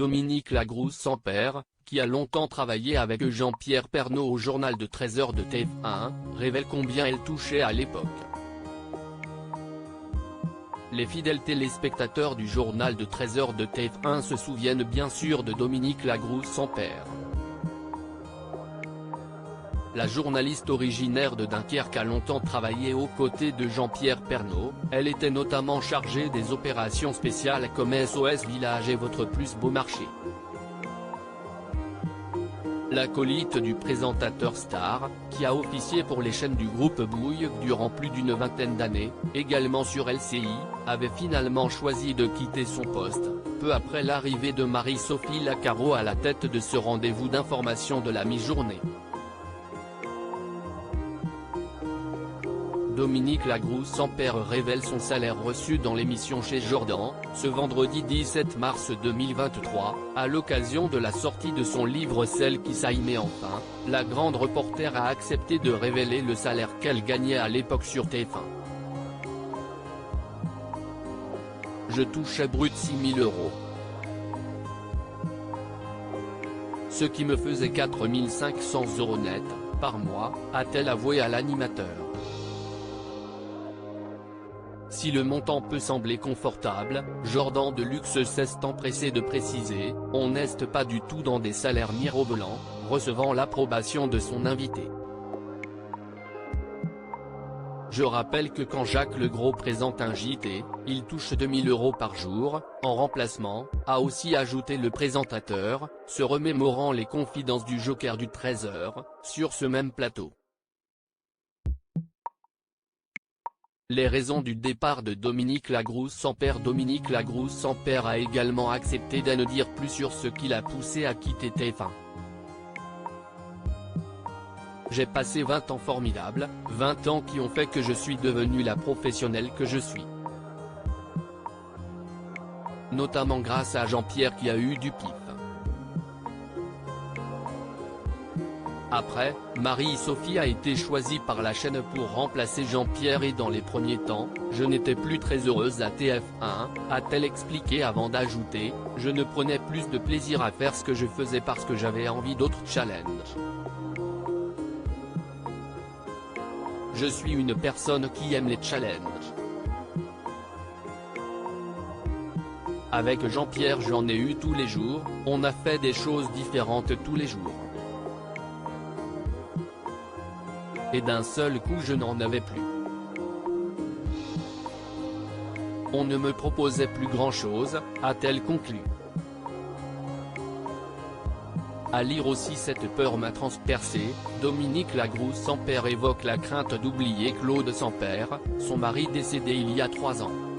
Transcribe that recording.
Dominique Lagrousse-Sampère, qui a longtemps travaillé avec Jean-Pierre Pernaut au journal de 13h de TF1, révèle combien elle touchait à l'époque. Les fidèles téléspectateurs du journal de 13h de TF1 se souviennent bien sûr de Dominique Lagrousse-Sampère. La journaliste originaire de Dunkerque a longtemps travaillé aux côtés de Jean-Pierre Pernaut, elle était notamment chargée des opérations spéciales comme SOS Village et Votre plus beau marché. L'acolyte du présentateur star, qui a officié pour les chaînes du groupe Bouygues durant plus d'une vingtaine d'années, également sur LCI, avait finalement choisi de quitter son poste, peu après l'arrivée de Marie-Sophie Lacaro à la tête de ce rendez-vous d'information de la mi-journée. Dominique Lagrousse-Sampère révèle son salaire reçu dans l'émission Chez Jordan, ce vendredi 17 mars 2023, à l'occasion de la sortie de son livre Celle qui s'aimait enfin, la grande reporter a accepté de révéler le salaire qu'elle gagnait à l'époque sur TF1. Je touchais brut 6 000 €. Ce qui me faisait 4 500 € net, par mois, a-t-elle avoué à l'animateur. Si le montant peut sembler confortable, Jordan de Luxe s'est empressé de préciser, on n'est pas du tout dans des salaires mirobolants, recevant l'approbation de son invité. Je rappelle que quand Jacques Legros présente un JT, il touche 2 000 € par jour, en remplacement, a aussi ajouté le présentateur, se remémorant les confidences du Joker du 13h, sur ce même plateau. Les raisons du départ de Dominique Lagrousse-Sampère. Dominique Lagrousse-Sampère a également accepté d'en dire plus sur ce qui l'a poussé à quitter TF1. J'ai passé 20 ans formidables, 20 ans qui ont fait que je suis devenue la professionnelle que je suis. Notamment grâce à Jean-Pierre qui a eu du pif. Après, Marie-Sophie a été choisie par la chaîne pour remplacer Jean-Pierre et dans les premiers temps, je n'étais plus très heureuse à TF1, a-t-elle expliqué avant d'ajouter, je ne prenais plus de plaisir à faire ce que je faisais parce que j'avais envie d'autres challenges. Je suis une personne qui aime les challenges. Avec Jean-Pierre j'en ai eu tous les jours, on a fait des choses différentes tous les jours. Et d'un seul coup je n'en avais plus. On ne me proposait plus grand-chose, a-t-elle conclu. À lire aussi Cette peur m'a transpercé, Dominique Lagrousse-Sampère évoque la crainte d'oublier Claude Sampère, son mari décédé il y a 3 ans.